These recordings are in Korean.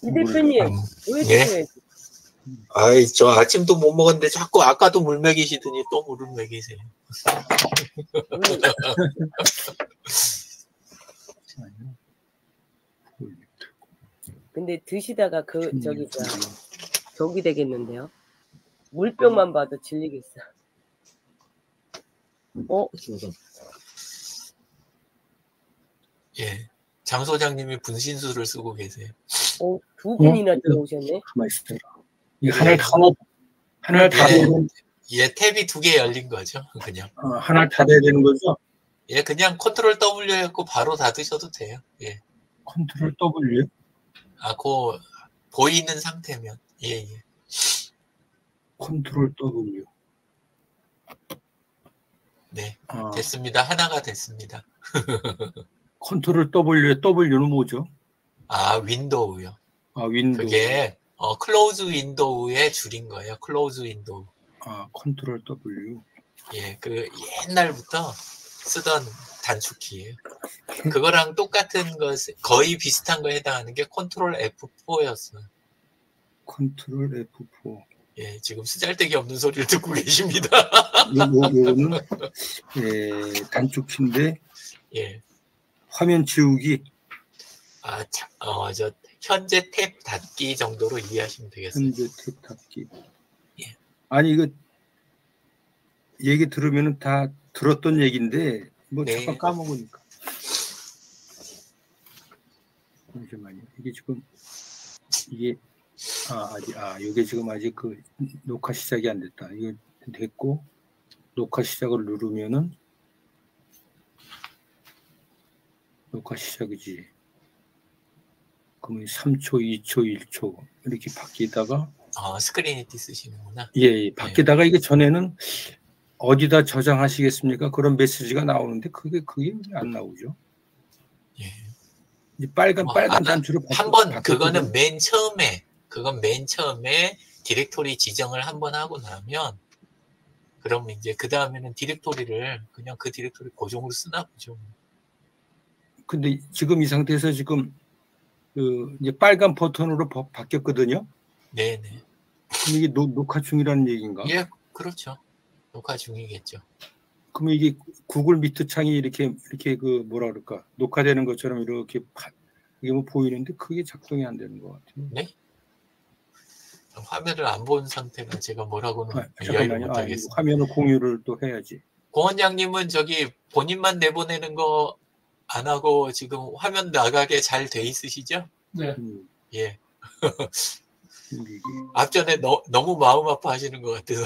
이 대표님, 왜 예? 드셔야지? 아이, 저 아침도 못 먹었는데 자꾸 아까도 물 먹이시더니 또 물을 먹이세요. 근데 드시다가 저기 되겠는데요? 물병만 봐도 질리겠어. 예. 장 소장님이 분신술을 쓰고 계세요. 두 분이나 들어오셨네. 가만 있어요. 이 하나를 다 예, 탭이 2개 열린 거죠, 그냥. 하나를 닫아야 되는 거죠? 예, 그냥 컨트롤 W 했고 바로 닫으셔도 돼요. 예. 컨트롤 W? 보이는 상태면. 예. 컨트롤 W. 네, 됐습니다. 하나가 됐습니다. 컨트롤 W는 뭐죠? 윈도우요. 윈도우. 그게 클로즈 윈도우의 줄인 거예요. 클로즈 윈도우. 컨트롤 W. 예, 그 옛날부터 쓰던 단축키예요. 그거랑 똑같은 것, 거의 비슷한 거에 해당하는 게 컨트롤 F4였어요. 컨트롤 F4. 예, 지금 쓰잘데기 없는 소리를 듣고 계십니다. 요거는 단축키인데 예. 화면 지우기. 현재 탭 닫기 정도로 이해하시면 되겠어요. 현재 탭 닫기. 예. 아니 이거 얘기 들으면 다 들었던 얘기인데 잠깐 까먹으니까. 잠시만요. 이게 지금 아직 그 녹화 시작이 안 됐다. 이거 됐고 녹화 시작을 누르면은 녹화 시작이지. 그러면 3초, 2초, 1초 이렇게 바뀌다가 스크린이티 쓰시는구나. 예, 바뀌다가 이게 전에는 어디다 저장하시겠습니까? 그런 메시지가 나오는데 그게 안 나오죠. 예. 이제 빨간 단추로 한번 그거는 맨 처음에 디렉토리 지정을 한번 하고 나면 그러면 이제 그 다음에는 디렉토리를 그냥 그 디렉토리 고정으로 쓰나 보죠. 근데 지금 이 상태에서 지금 이제 빨간 버튼으로 바뀌었거든요. 네네. 그럼 이게 녹화 중이라는 얘기인가? 예, 그렇죠. 녹화 중이겠죠. 그러면 이게 구글 미트 창이 이렇게 그 뭐라 그럴까 녹화되는 것처럼 이렇게 이게 보이는데 그게 작동이 안 되는 것 같아요. 네? 화면을 안 본 상태가 제가 뭐라고는 이야기를 못하겠어요. 화면을 공유를 또 해야지. 고 원장님은 본인만 내보내는 거 안 하고 지금 화면 나가게 잘 돼 있으시죠? 네. 예. 앞전에 너무 마음 아파하시는 것 같아서.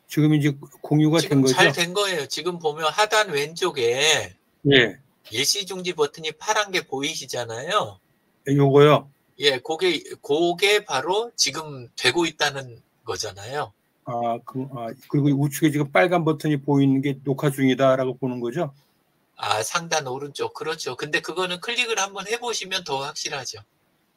지금 이제 공유가 된 거죠? 잘 된 거예요. 지금 보면 하단 왼쪽에 일시중지 버튼이 파란 게 보이시잖아요. 요거요? 예, 그게 바로 지금 되고 있다는 거잖아요. 그리고 우측에 지금 빨간 버튼이 보이는 게 녹화 중이다라고 보는 거죠? 상단 오른쪽. 그렇죠. 근데 그거는 클릭을 한번 해보시면 더 확실하죠.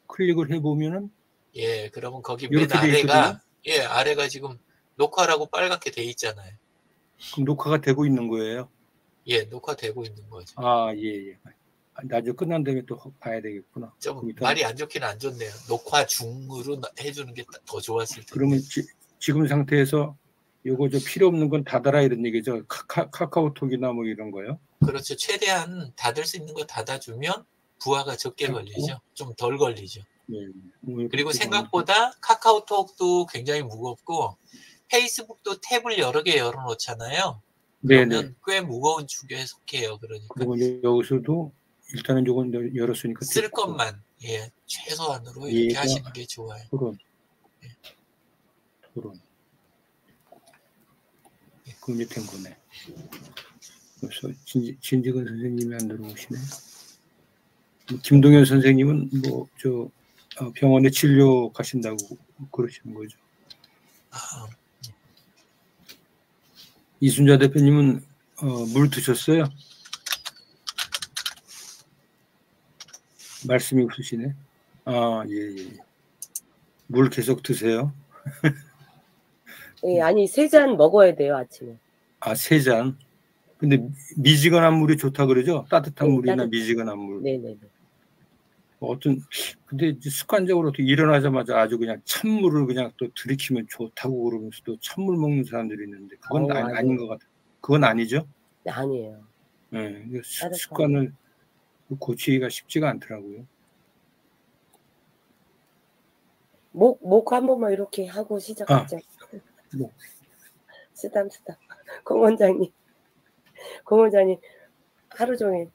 클릭을 해보면은? 예, 그러면 거기 맨 아래가, 아래가 지금 녹화라고 빨갛게 돼 있잖아요. 그럼 녹화가 되고 있는 거예요? 예, 녹화되고 있는 거죠. 예. 나중에 끝난 다음에 또 봐야 되겠구나. 좀 말이 안 좋긴 안 좋네요. 녹화 중으로 해주는 게 더 좋았을 텐데. 그러면 지금 상태에서 요거 필요 없는 건 닫아라 이런 얘기죠. 카카오톡이나 뭐 이런 거요? 그렇죠. 최대한 닫을 수 있는 거 닫아주면 부하가 적게 걸리죠. 좀 덜 걸리죠. 그리고 생각보다 카카오톡도 굉장히 무겁고 페이스북도 탭을 여러 개 열어놓잖아요. 그러면 꽤 무거운 축에 속해요. 그러니까. 그리고 여기서도 일단은 요건 열었으니까 쓸 것만 최소한으로 이렇게 하시는 게 좋아요. 토론. 그게 된 거네. 그래서 진직은 선생님이 안 들어오시네. 김동현 선생님은 병원에 진료 가신다고 그러시는 거죠. 이순자 대표님은 물 드셨어요? 말씀이 없으시네. 예. 물 계속 드세요. 예, 아니 3잔 먹어야 돼요 아침에. 3잔. 근데 미지근한 물이 좋다 그러죠? 따뜻한 네, 물이나 따뜻한. 미지근한 물. 네네네. 근데 이제 습관적으로 또 일어나자마자 아주 그냥 찬물을 그냥 또 들이키면 좋다고 그러면서 또 찬물 먹는 사람들이 있는데 그건 아닌 것 같아요. 그건 아니죠? 네, 아니에요. 네, 따뜻한. 습관을 고치기가 쉽지가 않더라고요. 목 한 번만 이렇게 하고 시작하자. 쓰담. 공 원장님 하루 종일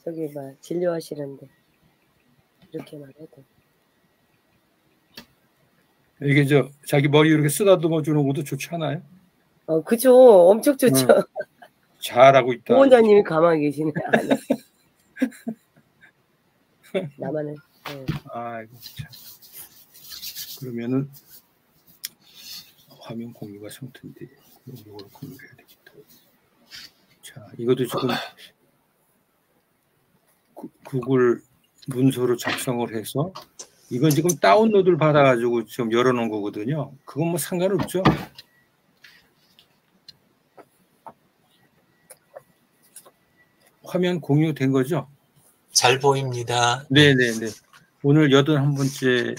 저기 진료하시는데 이렇게만 해도. 이게 자기 머리 이렇게 쓰다듬어 주는 것도 좋지 않아요? 그죠. 엄청 좋죠. 잘하고 있다. 공 원장님이 가만히 계시네. 나만은. 아이고 참. 그러면은 화면 공유가 상태인데 이걸 공유해야 되겠다. 자, 이것도 지금 구글 문서로 작성을 해서 이건 지금 다운로드를 받아가지고 지금 열어놓은 거거든요. 그건 뭐 상관없죠. 화면 공유된 거죠? 잘 보입니다. 네네네. 오늘 81번째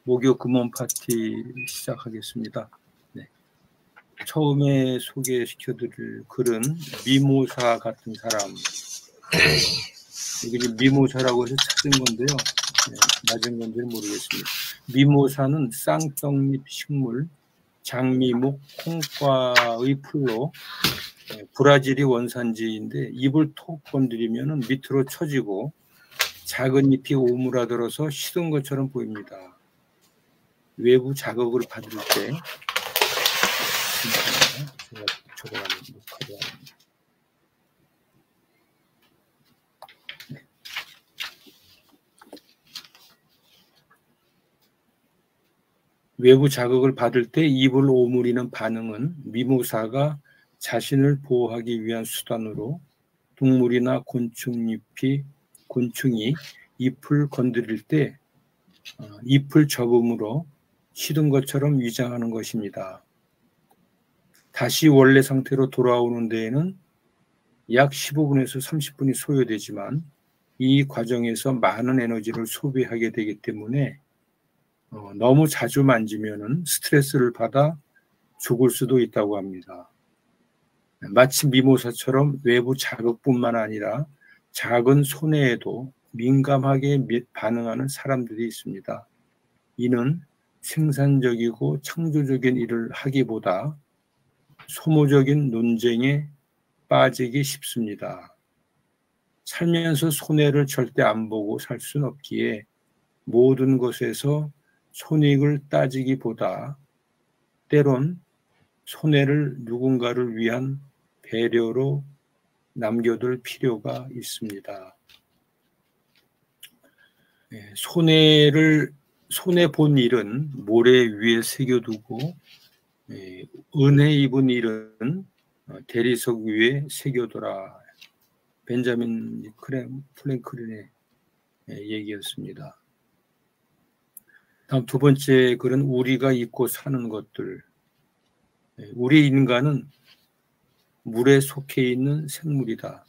목요 금원 파티 시작하겠습니다. 네. 처음에 소개시켜드릴 글은 미모사 같은 사람. 이게 미모사라고 해서 찾은 건데요. 맞은 건지는 모르겠습니다. 미모사는 쌍떡잎 식물, 장미목, 콩과의 풀로 브라질이 원산지인데 잎을 톡 건드리면 밑으로 처지고 작은 잎이 오므라들어서 시든 것처럼 보입니다. 외부 자극을 받을 때 제가 저거는 녹화를 합니다. 외부 자극을 받을 때 잎을 오므리는 반응은 미모사가 자신을 보호하기 위한 수단으로 동물이나 곤충이 잎을 건드릴 때 잎을 접음으로 시든 것처럼 위장하는 것입니다. 다시 원래 상태로 돌아오는 데에는 약 15분에서 30분이 소요되지만 이 과정에서 많은 에너지를 소비하게 되기 때문에 너무 자주 만지면은 스트레스를 받아 죽을 수도 있다고 합니다. 마치 미모사처럼 외부 자극뿐만 아니라 작은 손해에도 민감하게 반응하는 사람들이 있습니다. 이는 생산적이고 창조적인 일을 하기보다 소모적인 논쟁에 빠지기 쉽습니다. 살면서 손해를 절대 안 보고 살 수는 없기에 모든 것에서 손익을 따지기보다 때론 손해를 누군가를 위한 배려로 남겨둘 필요가 있습니다. 손해 본 일은 모래 위에 새겨두고 은혜 입은 일은 대리석 위에 새겨둬라. 벤자민 프랭클린의 얘기였습니다. 다음 두 번째 글은 우리가 입고 사는 것들. 우리 인간은 물에 속해 있는 생물이다.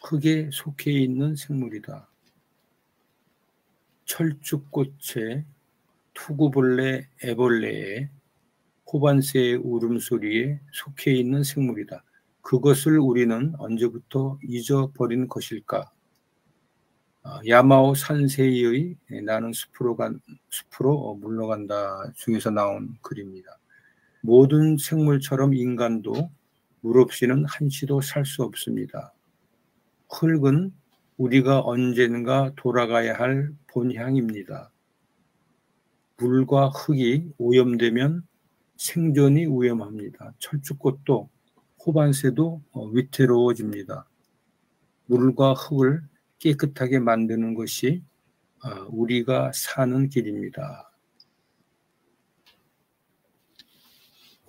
흙에 속해 있는 생물이다. 철쭉꽃에 투구벌레 애벌레에 호반새의 울음소리에 속해 있는 생물이다. 그것을 우리는 언제부터 잊어버린 것일까? 야마오 산세이의 나는 숲으로 물러간다 중에서 나온 글입니다. 모든 생물처럼 인간도 물 없이는 한시도 살 수 없습니다. 흙은 우리가 언젠가 돌아가야 할 본향입니다. 물과 흙이 오염되면 생존이 위험합니다. 철쭉꽃도 호반새도 위태로워집니다. 물과 흙을 깨끗하게 만드는 것이 우리가 사는 길입니다.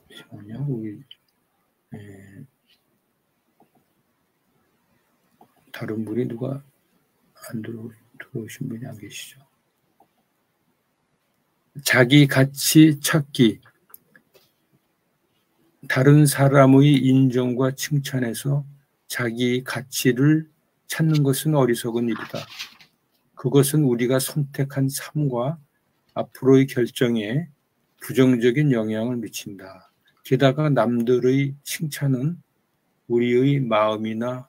잠시만요. 다른 분이 누가 안 들어오신 분이 안 계시죠? 자기 가치 찾기. 다른 사람의 인정과 칭찬에서 자기 가치를 찾는 것은 어리석은 일이다. 그것은 우리가 선택한 삶과 앞으로의 결정에 부정적인 영향을 미친다. 게다가 남들의 칭찬은 우리의 마음이나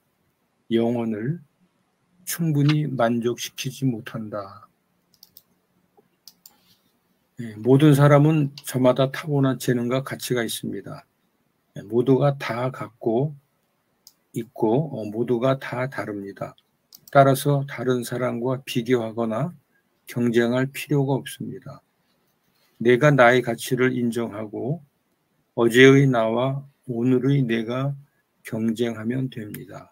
영혼을 충분히 만족시키지 못한다. 모든 사람은 저마다 타고난 재능과 가치가 있습니다. 모두가 다 갖고 있고 모두가 다 다릅니다. 따라서 다른 사람과 비교하거나 경쟁할 필요가 없습니다. 내가 나의 가치를 인정하고 어제의 나와 오늘의 내가 경쟁하면 됩니다.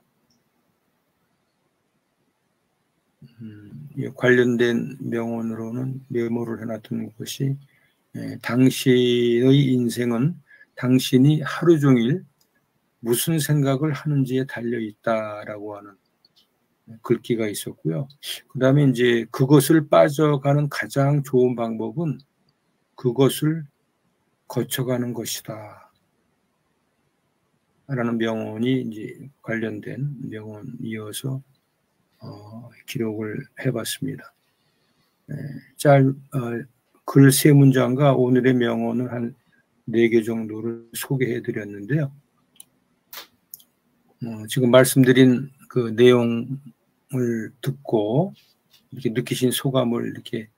관련된 명언으로는 메모를 해놨던 것이 당신의 인생은 당신이 하루 종일 무슨 생각을 하는지에 달려있다라고 하는 글귀가 있었고요. 그 다음에 이제 그것을 빠져가는 가장 좋은 방법은 그것을 거쳐가는 것이다. 라는 명언이 이제 관련된 명언이어서 기록을 해봤습니다. 글 3문장과 오늘의 명언을 한 4개 정도를 소개해드렸는데요. 지금 말씀드린 그 내용을 듣고 이렇게 느끼신 소감을 이렇게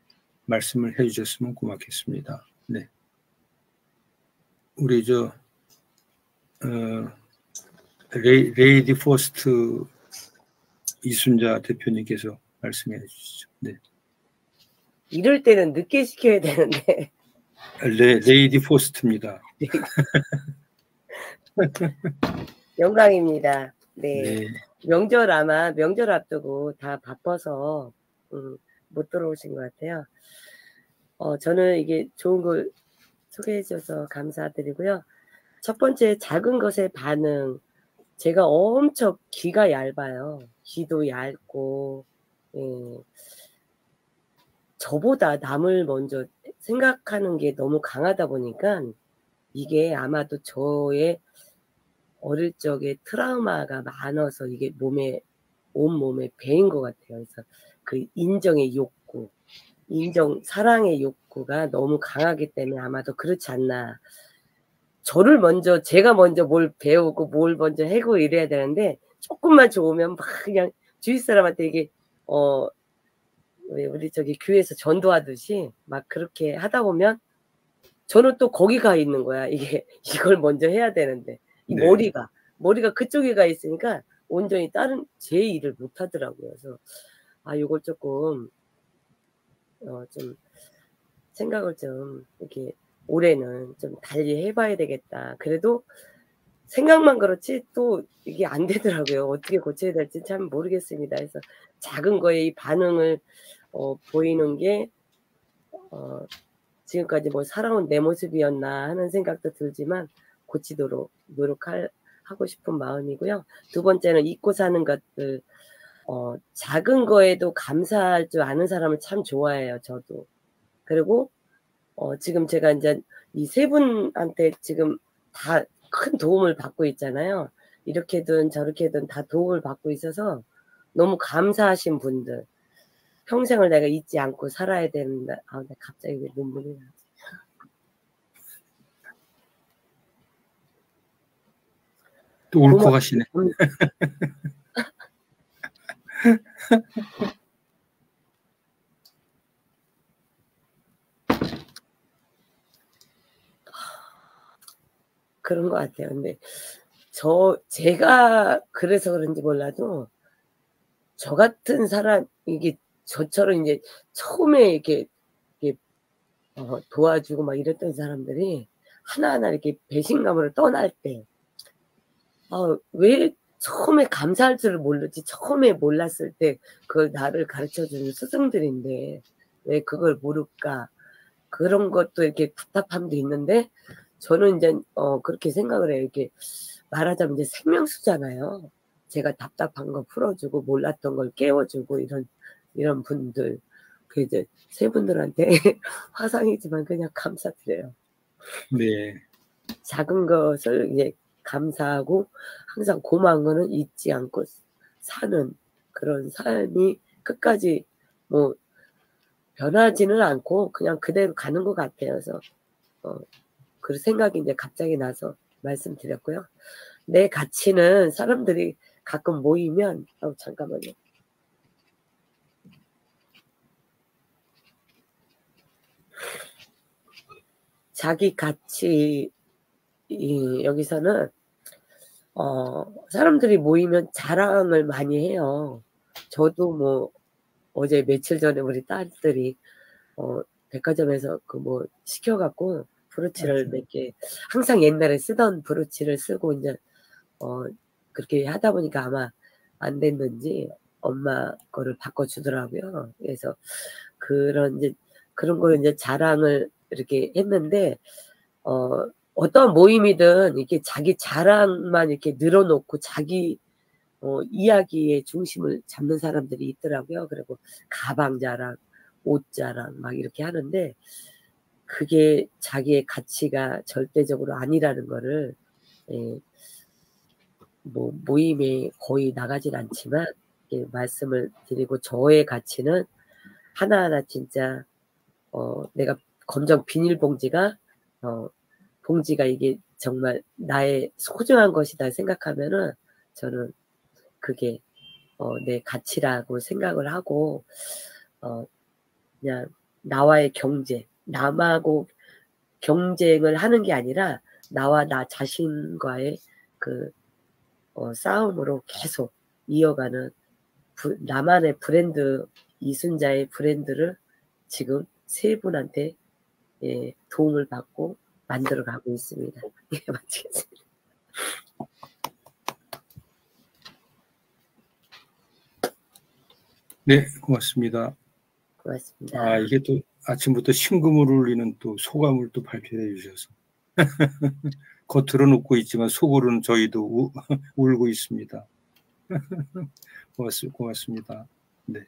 말씀을 해주셨으면 고맙겠습니다. 네. 우리 레이디 포스트 이순자 대표님께서 말씀해 주시죠. 네. 이럴 때는 늦게 시켜야 되는데. 레이디 포스트입니다. 영광입니다. 네. 네. 명절 앞두고 다 바빠서 못 들어오신 것 같아요. 저는 이게 좋은 걸 소개해 주셔서 감사드리고요. 첫 번째, 작은 것의 반응. 제가 엄청 귀가 얇아요. 귀도 얇고, 저보다 남을 먼저 생각하는 게 너무 강하다 보니까 이게 아마도 저의 어릴 적에 트라우마가 많아서 이게 온몸에 배인 것 같아요. 그래서 그 인정의 욕구, 사랑의 욕구가 너무 강하기 때문에 아마도 그렇지 않나. 제가 먼저 뭘 배우고 뭘 먼저 해고 이래야 되는데, 조금만 좋으면 막 그냥 주위 사람한테 이게, 우리 교회에서 전도하듯이 막 그렇게 하다 보면 저는 또 거기 가 있는 거야. 이걸 먼저 해야 되는데. 이 네. 머리가 그쪽에 가 있으니까 온전히 다른 제 일을 못 하더라고요. 그래서, 이걸 조금, 좀 생각을 좀 이렇게 올해는 좀 달리 해봐야 되겠다. 그래도 생각만 그렇지 또 이게 안 되더라고요. 어떻게 고쳐야 될지 참 모르겠습니다. 그래서 작은 거에 이 반응을 보이는 게 지금까지 뭐 살아온 내 모습이었나 하는 생각도 들지만 고치도록 하고 싶은 마음이고요. 두 번째는 잊고 사는 것들. 작은 거에도 감사할 줄 아는 사람을 참 좋아해요. 저도. 그리고 지금 제가 이제 이 세 분한테 지금 다 큰 도움을 받고 있잖아요. 이렇게든 저렇게든 다 도움을 받고 있어서 너무 감사하신 분들. 평생을 내가 잊지 않고 살아야 된다. 나 갑자기 왜 눈물이 나지? 또 울컥하시네. 그런 것 같아요. 근데 제가 그래서 그런지 몰라도 저 같은 사람, 이게 저처럼 이제 처음에 이렇게 도와주고 막 이랬던 사람들이 하나하나 이렇게 배신감으로 떠날 때, 왜 처음에 감사할 줄을 모르지? 처음에 몰랐을 때 그걸 나를 가르쳐주는 스승들인데 왜 그걸 모를까? 그런 것도 이렇게 답답함도 있는데, 저는 이제 그렇게 생각을 해요. 이렇게 말하자면 이제 생명수잖아요. 제가 답답한 거 풀어주고 몰랐던 걸 깨워주고 이런 분들. 그 이제 세 분들한테 화상이지만 그냥 감사드려요. 네. 작은 것을 이제 감사하고 항상 고마운 거는 잊지 않고 사는 그런 삶이 끝까지 뭐 변하지는 않고 그냥 그대로 가는 것 같아요. 그래서 그 생각이 이제 갑자기 나서 말씀드렸고요. 내 가치는 사람들이 가끔 모이면 잠깐만요. 자기 가치 여기서는 사람들이 모이면 자랑을 많이 해요. 저도 뭐 어제 며칠 전에 우리 딸들이 백화점에서 그 뭐 시켜갖고 브로치를 몇 개 항상 옛날에 쓰던 브로치를 쓰고 이제 그렇게 하다 보니까 아마 안 됐는지 엄마 거를 바꿔주더라고요. 그래서 그런 걸 이제 자랑을 이렇게 했는데 어떤 모임이든 이렇게 자기 자랑만 이렇게 늘어놓고 자기 이야기의 중심을 잡는 사람들이 있더라고요. 그리고 가방 자랑, 옷 자랑 막 이렇게 하는데 그게 자기의 가치가 절대적으로 아니라는 거를 뭐 모임에 거의 나가진 않지만 말씀을 드리고 저의 가치는 하나하나 진짜 내가 검정 비닐봉지가 봉지가 이게 정말 나의 소중한 것이다 생각하면은 저는 그게 내 가치라고 생각을 하고 그냥 나와의 경쟁, 남하고 경쟁을 하는 게 아니라 나와 나 자신과의 그 싸움으로 계속 이어가는 나만의 브랜드, 이순자의 브랜드를 지금 세 분한테 도움을 받고 만들어가고 있습니다. 예, 마치겠습니다. 네, 고맙습니다. 고맙습니다. 이게 또 아침부터 심금을 울리는 또 소감을 또 발표해 주셔서 겉으로는 웃고 있지만 속으로는 저희도 울고 있습니다. 고맙습니다. 네.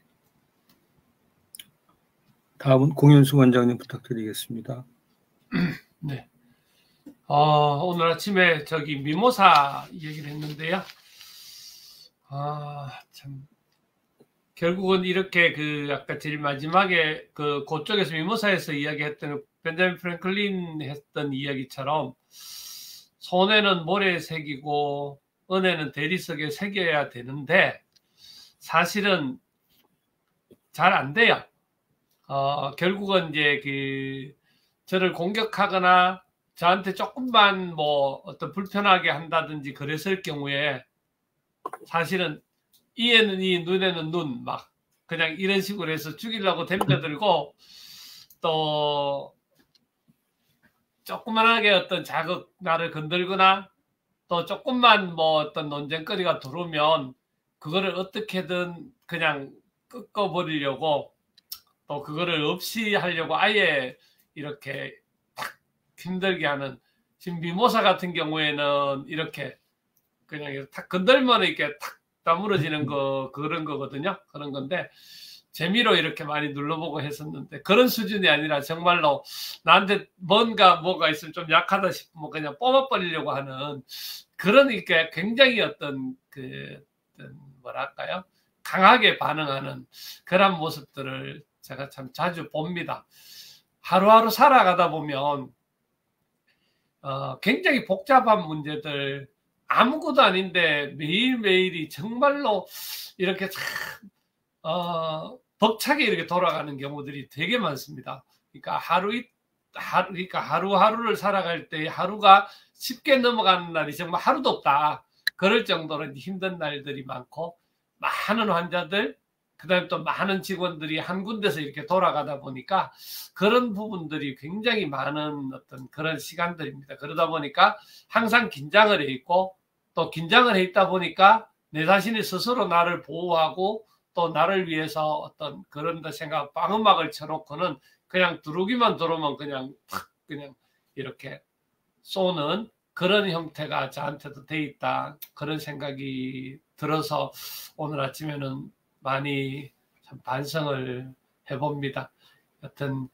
다음은 공연수 원장님 부탁드리겠습니다. 네. 오늘 아침에 저기 미모사 얘기를 했는데요. 참 결국은 이렇게 아까 제일 마지막에 그쪽에서 미모사에서 이야기했던 벤자민 프랭클린 했던 이야기처럼 손에는 모래 새기고 은혜는 대리석에 새겨야 되는데 사실은 잘 안 돼요. 결국은 이제 저를 공격하거나 저한테 조금만 뭐 어떤 불편하게 한다든지 그랬을 경우에 사실은 이에는 이, 눈에는 눈, 막 그냥 이런 식으로 해서 죽이려고 덤벼들고 또 조그만하게 어떤 자극 나를 건들거나 또 조금만 뭐 어떤 논쟁거리가 들어오면 그거를 어떻게든 그냥 꺾어버리려고 또 그거를 없이 하려고 아예 이렇게 탁 힘들게 하는, 지금 미모사 같은 경우에는 이렇게 그냥 탁 건들면 이렇게 탁 다물어지는 그런 거거든요. 그런 건데 재미로 이렇게 많이 눌러보고 했었는데 그런 수준이 아니라 정말로 나한테 뭐가 있으면 좀 약하다 싶으면 그냥 뽑아버리려고 하는 그런 이렇게 굉장히 어떤 뭐랄까요? 강하게 반응하는 그런 모습들을 제가 참 자주 봅니다. 하루하루 살아가다 보면 굉장히 복잡한 문제들 아무것도 아닌데 매일매일이 정말로 이렇게 참 벅차게 이렇게 돌아가는 경우들이 되게 많습니다. 그러니까 하루하루를 살아갈 때 하루가 쉽게 넘어가는 날이 정말 하루도 없다. 그럴 정도로 힘든 날들이 많고 많은 환자들, 그다음에 또 많은 직원들이 한 군데서 이렇게 돌아가다 보니까 그런 부분들이 굉장히 많은 어떤 그런 시간들입니다. 그러다 보니까 항상 긴장을 해 있고 또 긴장을 해 있다 보니까 내 자신이 스스로 나를 보호하고 또 나를 위해서 어떤 그런 데 생각, 방음막을 쳐놓고는 그냥 두루기만 들어오면 그냥 이렇게 쏘는 그런 형태가 저한테도 돼 있다. 그런 생각이 들어서 오늘 아침에는 많이 참 반성을 해봅니다. 하여튼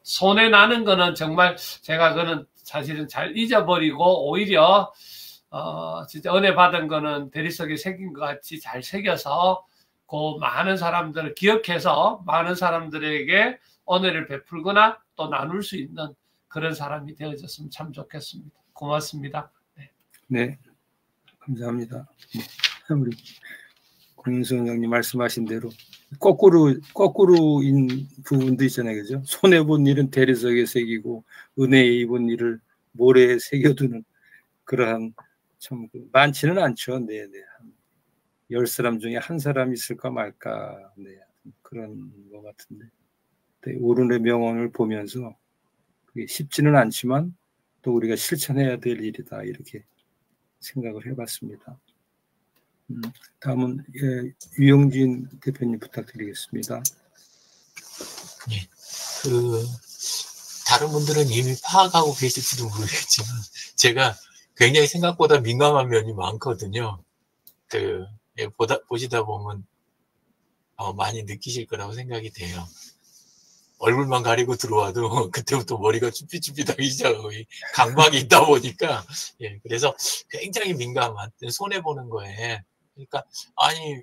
손에 나는 거는 정말 제가 그는 사실은 잘 잊어버리고 오히려 진짜 은혜 받은 거는 대리석에 새긴 것 같이 잘 새겨서 그 많은 사람들을 기억해서 많은 사람들에게 은혜를 베풀거나 또 나눌 수 있는 그런 사람이 되어졌으면 참 좋겠습니다. 고맙습니다. 네, 감사합니다. 우리 공윤성 형님 말씀하신 대로 거꾸로인 부분도 있잖아요, 그죠? 손해 본 일은 대리석에 새기고 은혜 입은 일을 모래에 새겨두는 그러한 참 많지는 않죠. 네, 네. 10사람 중에 한 사람 있을까 말까, 네, 그런 것 같은데, 네, 오른의 명언을 보면서 그게 쉽지는 않지만 또 우리가 실천해야 될 일이다 이렇게 생각을 해봤습니다. 다음은 유영진 대표님 부탁드리겠습니다. 네, 다른 분들은 이미 파악하고 계실지도 모르겠지만 제가 굉장히 생각보다 민감한 면이 많거든요. 보시다 보면 많이 느끼실 거라고 생각이 돼요. 얼굴만 가리고 들어와도 그때부터 머리가 쭈삣쭈삣하기 시작하고 강박이 있다 보니까 그래서 굉장히 민감한 손해 보는 거에 그러니까 아니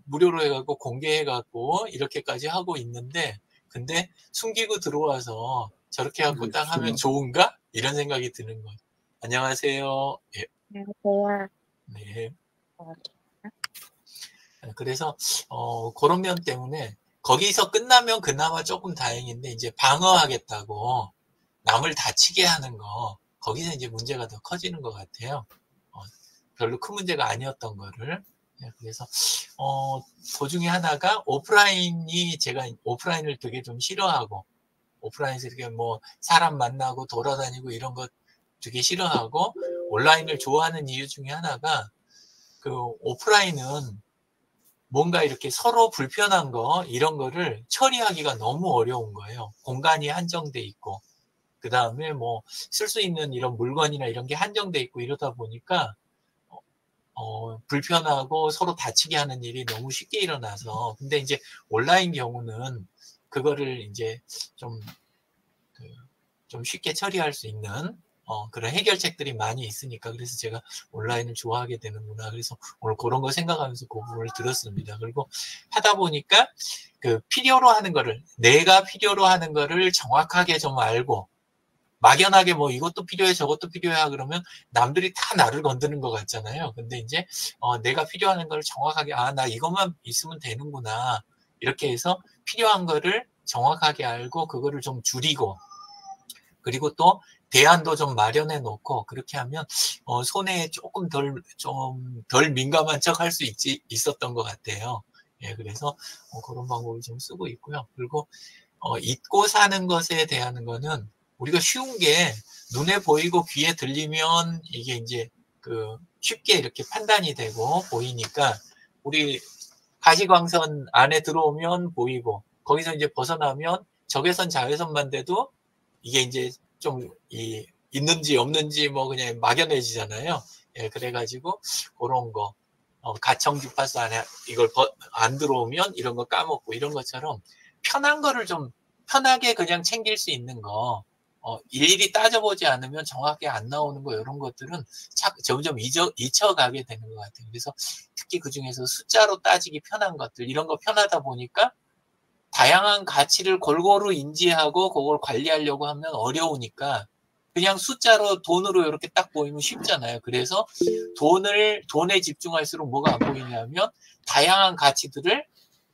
무료로 해갖고 공개해갖고 이렇게까지 하고 있는데 근데 숨기고 들어와서 저렇게 하고 딱 하면 좋은가 이런 생각이 드는 거예요. 안녕하세요. 예. 안녕하세요. 네. 그래서 그런 면 때문에 거기서 끝나면 그나마 조금 다행인데 이제 방어하겠다고 남을 다치게 하는 거 거기서 이제 문제가 더 커지는 것 같아요. 별로 큰 문제가 아니었던 거를. 그래서 그 중에 하나가 제가 오프라인을 되게 좀 싫어하고 오프라인에서 이렇게 뭐 사람 만나고 돌아다니고 이런 거 되게 싫어하고 온라인을 좋아하는 이유 중에 하나가 오프라인은 뭔가 이렇게 서로 불편한 거 이런 거를 처리하기가 너무 어려운 거예요. 공간이 한정돼 있고 그 다음에 뭐 쓸 수 있는 이런 물건이나 이런 게 한정돼 있고 이러다 보니까 불편하고 서로 다치게 하는 일이 너무 쉽게 일어나서 근데 이제 온라인 경우는 그거를 이제 좀 쉽게 처리할 수 있는 그런 해결책들이 많이 있으니까 그래서 제가 온라인을 좋아하게 되는구나. 그래서 오늘 그런 거 생각하면서 그 부분을 들었습니다. 그리고 하다 보니까 필요로 하는 거를 내가 필요로 하는 거를 정확하게 좀 알고 막연하게 뭐 이것도 필요해 저것도 필요해 그러면 남들이 다 나를 건드는 것 같잖아요. 근데 이제 내가 필요한 걸 정확하게 나 이것만 있으면 되는구나 이렇게 해서 필요한 거를 정확하게 알고 그거를 좀 줄이고 그리고 또 대안도 좀 마련해 놓고 그렇게 하면 손해에 조금 덜 민감한 척 할 수 있었던 것 같아요. 예, 그래서 그런 방법을 좀 쓰고 있고요. 그리고 잊고 사는 것에 대한 거는 우리가 쉬운 게 눈에 보이고 귀에 들리면 이게 이제 쉽게 이렇게 판단이 되고 보이니까 우리 가시광선 안에 들어오면 보이고 거기서 이제 벗어나면 적외선 자외선만 돼도 이게 이제 좀 있는지 없는지 뭐 그냥 막연해지잖아요. 예, 그래가지고 그런 거 가청 주파수 안에 이걸 안 들어오면 이런 거 까먹고 이런 것처럼 편한 거를 좀 편하게 그냥 챙길 수 있는 거 일일이 따져보지 않으면 정확하게 안 나오는 거 이런 것들은 점점 잊혀가게 되는 것 같아요. 그래서 특히 그중에서 숫자로 따지기 편한 것들 이런 거 편하다 보니까 다양한 가치를 골고루 인지하고 그걸 관리하려고 하면 어려우니까 그냥 숫자로 돈으로 이렇게 딱 보이면 쉽잖아요. 그래서 돈에 집중할수록 뭐가 안 보이냐면 다양한 가치들을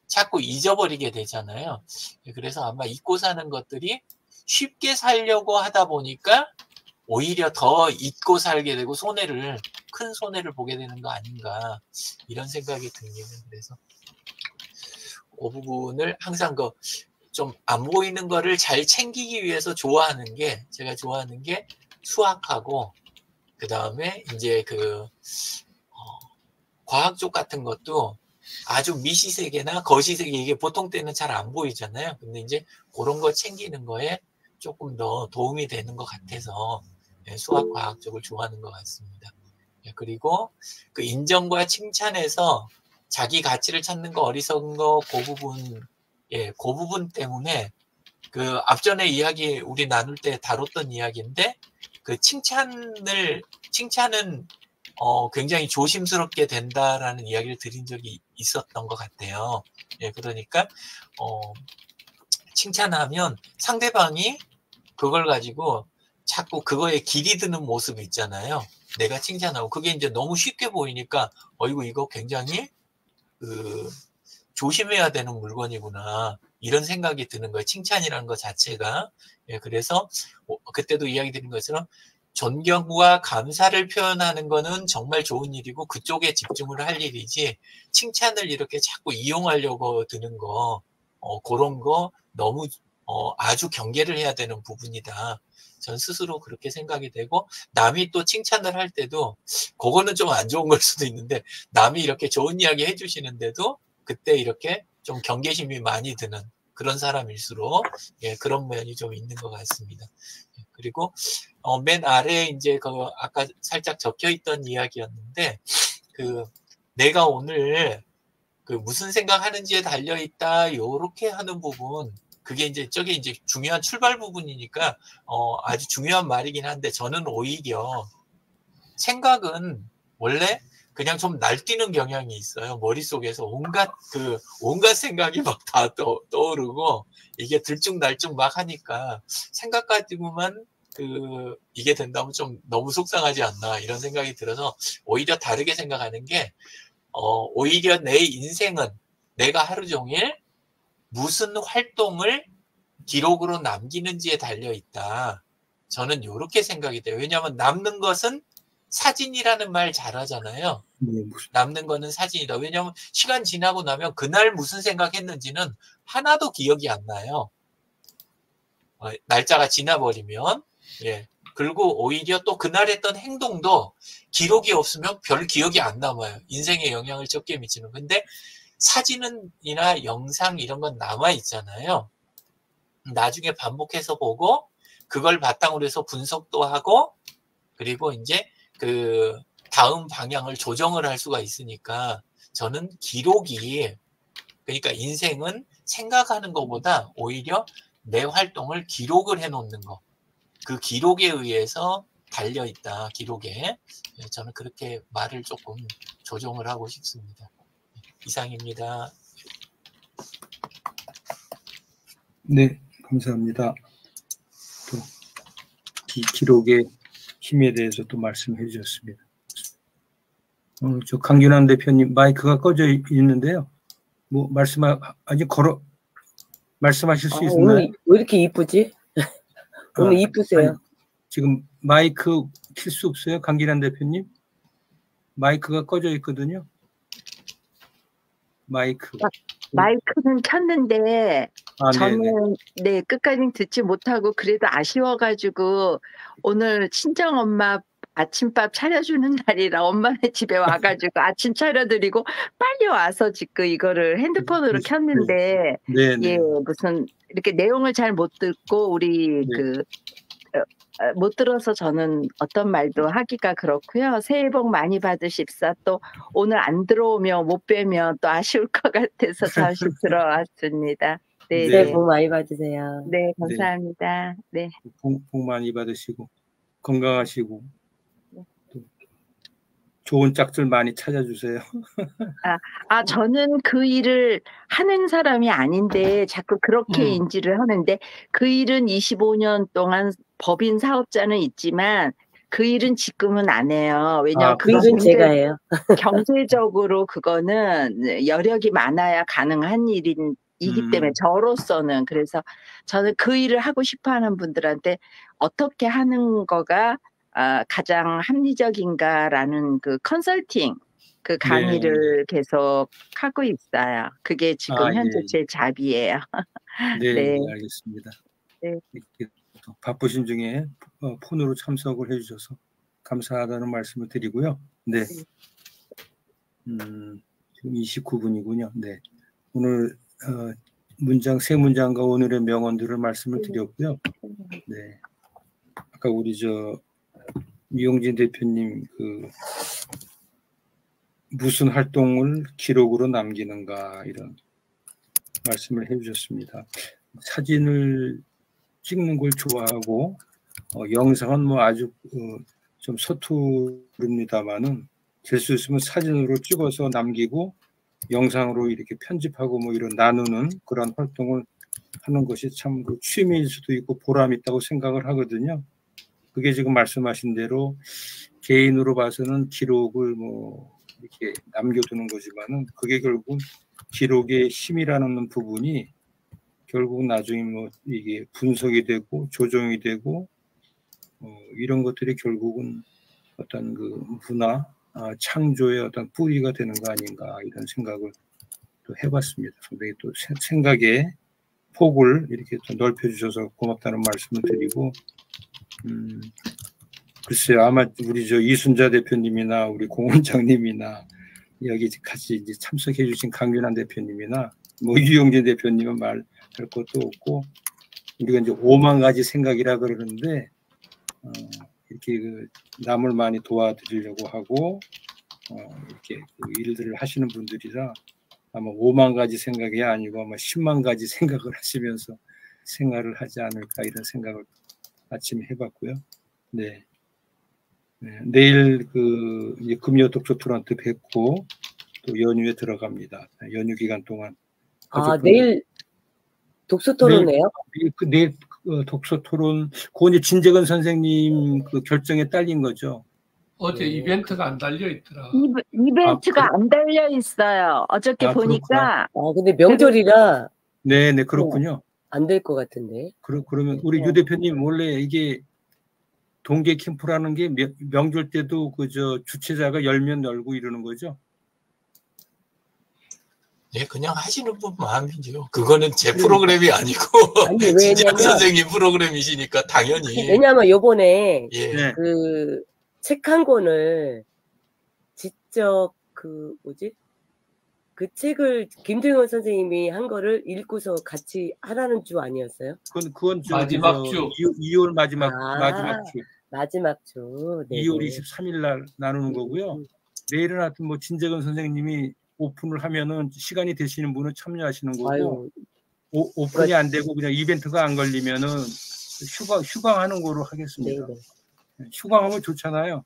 자꾸 잊어버리게 되잖아요. 그래서 아마 잊고 사는 것들이 쉽게 살려고 하다 보니까 오히려 더 잊고 살게 되고 큰 손해를 보게 되는 거 아닌가 이런 생각이 듭니다. 그래서 그 부분을 항상 좀 안 보이는 거를 잘 챙기기 위해서 제가 좋아하는 게 수학하고 그 다음에 이제 과학 쪽 같은 것도 아주 미시세계나 거시세계 이게 보통 때는 잘 안 보이잖아요. 근데 이제 그런 거 챙기는 거에 조금 더 도움이 되는 것 같아서 수학 과학 쪽을 좋아하는 것 같습니다. 그리고 인정과 칭찬에서 자기 가치를 찾는 거 어리석은 거 그 부분 그 부분 때문에 그 앞전에 이야기 우리 나눌 때 다뤘던 이야기인데 그 칭찬은 굉장히 조심스럽게 된다라는 이야기를 드린 적이 있었던 것 같아요. 그러니까 칭찬하면 상대방이 그걸 가지고 자꾸 그거에 길이 드는 모습이 있잖아요. 내가 칭찬하고 그게 이제 너무 쉽게 보이니까 어이구 이거 굉장히 조심해야 되는 물건이구나 이런 생각이 드는 거예요. 칭찬이라는 것 자체가. 그래서 그때도 이야기 드린 것처럼 존경과 감사를 표현하는 거는 정말 좋은 일이고 그쪽에 집중을 할 일이지 칭찬을 이렇게 자꾸 이용하려고 드는 거 그런 거 너무 아주 경계를 해야 되는 부분이다. 전 스스로 그렇게 생각이 되고 남이 또 칭찬을 할 때도 그거는 좀 안 좋은 걸 수도 있는데 남이 이렇게 좋은 이야기 해주시는데도 그때 이렇게 좀 경계심이 많이 드는 그런 사람일수록 그런 면이 좀 있는 것 같습니다. 그리고 맨 아래에 이제 그 아까 살짝 적혀 있던 이야기였는데 그 내가 오늘 그 무슨 생각하는지에 달려 있다 요렇게 하는 부분 그게 이제 저게 이제 중요한 출발 부분이니까 아주 중요한 말이긴 한데 저는 오히려 생각은 원래 그냥 좀 날뛰는 경향이 있어요. 머릿속에서 온갖 생각이 막 다 떠오르고 이게 들쭉날쭉 막 하니까 생각 가지고만 이게 된다면 좀 너무 속상하지 않나 이런 생각이 들어서 오히려 다르게 생각하는 게 오히려 내 인생은 내가 하루 종일 무슨 활동을 기록으로 남기는지에 달려 있다. 저는 이렇게 생각이 돼요. 왜냐하면 남는 것은 사진이라는 말 잘하잖아요. 남는 거는 사진이다. 왜냐하면 시간 지나고 나면 그날 무슨 생각했는지는 하나도 기억이 안 나요. 날짜가 지나버리면. 그리고 오히려 또 그날 했던 행동도 기록이 없으면 별 기억이 안 남아요. 인생에 영향을 적게 미치는. 근데 사진이나 영상 이런 건 남아 있잖아요. 나중에 반복해서 보고 그걸 바탕으로 해서 분석도 하고 그리고 이제 그 다음 방향을 조정을 할 수가 있으니까 저는 기록이 그러니까 인생은 생각하는 것보다 오히려 내 활동을 기록을 해놓는 거. 그 기록에 의해서 달려있다. 기록에. 저는 그렇게 말을 조금 조정을 하고 싶습니다. 이상입니다. 네, 감사합니다. 또 기록의 힘에 대해서 또 말씀해 주셨습니다. 저 강균환 대표님 마이크가 꺼져 있는데요. 뭐 말씀하실 수 있나요? 오늘 왜 이렇게 이쁘지? 오늘 이쁘세요. 아니, 지금 마이크 킬 수 없어요, 강균환 대표님? 마이크가 꺼져 있거든요. 마이크는 켰는데 저는 네 끝까지 듣지 못하고 그래도 아쉬워가지고 오늘 친정 엄마 아침밥 차려주는 날이라 엄마네 집에 와가지고 아침 차려드리고 빨리 와서 지금 이거를 핸드폰으로 켰는데 무슨 이렇게 내용을 잘 못 듣고 우리 못 들어서 저는 어떤 말도 하기가 그렇고요. 새해 복 많이 받으십사. 또 오늘 안 들어오면 못 뵈면 또 아쉬울 것 같아서 잠시 들어왔습니다. 네, 새해 복 많이 받으세요. 네, 감사합니다. 네. 복 많이 받으시고 건강하시고 또 좋은 짝들 많이 찾아주세요. 저는 그 일을 하는 사람이 아닌데 자꾸 그렇게 인지를 하는데 그 일은 25년 동안 법인 사업자는 있지만 그 일은 지금은 안 해요. 왜냐하면 그 일은 제가 해요. 경제적으로 그거는 여력이 많아야 가능한 일이기 때문에 저로서는 그래서 저는 그 일을 하고 싶어하는 분들한테 어떻게 하는 거가 가장 합리적인가라는 그 컨설팅 그 강의를 계속 하고 있어요. 그게 지금 현재 제 잡이에요. 네, 알겠습니다. 네. 바쁘신 중에 폰으로 참석을 해주셔서 감사하다는 말씀을 드리고요. 네. 지금 29분이군요. 네. 오늘 세 문장과 오늘의 명언들을 말씀을 드렸고요. 네. 아까 우리 이용진 대표님 무슨 활동을 기록으로 남기는가 이런 말씀을 해주셨습니다. 사진을 찍는 걸 좋아하고 영상은 뭐 아주 좀 서투릅니다만은 될 수 있으면 사진으로 찍어서 남기고 영상으로 이렇게 편집하고 뭐 이런 나누는 그런 활동을 하는 것이 참 그 취미일 수도 있고 보람 있다고 생각을 하거든요. 그게 지금 말씀하신 대로 개인으로 봐서는 기록을 뭐 이렇게 남겨두는 거지만은 그게 결국 기록의 힘이라는 부분이 결국 나중에 뭐 이게 분석이 되고 조정이 되고 이런 것들이 결국은 어떤 그 문화 창조의 어떤 뿌리가 되는 거 아닌가 이런 생각을 또 해봤습니다. 상당히 또 생각의 폭을 이렇게 또 넓혀주셔서 고맙다는 말씀을 드리고 글쎄요 아마 우리 저 이순자 대표님이나 우리 공 원장님이나 여기 같이 이제 참석해주신 강균환 대표님이나 뭐 유영진 대표님은 말할 것도 없고 우리가 이제 5만 가지 생각이라 그러는데 이렇게 그 남을 많이 도와드리려고 하고 이렇게 그 일들을 하시는 분들이라 아마 5만 가지 생각이 아니고 아마 10만 가지 생각을 하시면서 생활을 하지 않을까 이런 생각을 아침에 해봤고요. 네. 내일 그 금요 독서 토론토 뵙고 또 연휴에 들어갑니다. 연휴 기간 동안. 내일 독서 토론이에요? 내일 독서 토론, 그건 이제 진재근 선생님 그 결정에 딸린 거죠. 어제 이벤트가 안 달려 있더라. 이벤트가 안 달려 있어요. 어저께 보니까. 근데 명절이라. 네네, 그렇군요. 안 될 것 같은데. 그러면 우리 유 대표님 원래 이게 동계 캠프라는 게 명절 때도 그저 주최자가 열면 열고 이러는 거죠? 예, 그냥 하시는 분 마음이죠. 그거는 제 프로그램이 아니고 진재근 선생님 프로그램이시니까 당연히. 왜냐하면 요번에 예. 그 책 한 권을 직접 그 책을 김동현 선생님이 한 거를 읽고서 같이 하라는 주 아니었어요? 그건 마지막 주. 2월 마지막 주. 마지막 주. 네네. 2월 23일 날 나누는 거고요. 내일은 하여튼 뭐 진재근 선생님이 오픈을 하면은 시간이 되시는 분은 참여하시는 거고 오픈이 안 되고 그냥 이벤트가 안 걸리면은 휴강하는 거로 하겠습니다. 네네. 휴강하면 좋잖아요.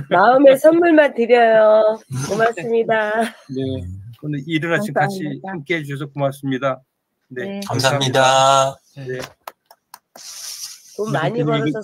마음의 선물만 드려요. 고맙습니다. 네. 오늘 이른 아침 같이 함께 해주셔서 고맙습니다. 네. 감사합니다. 네. 돈 많이 벌어서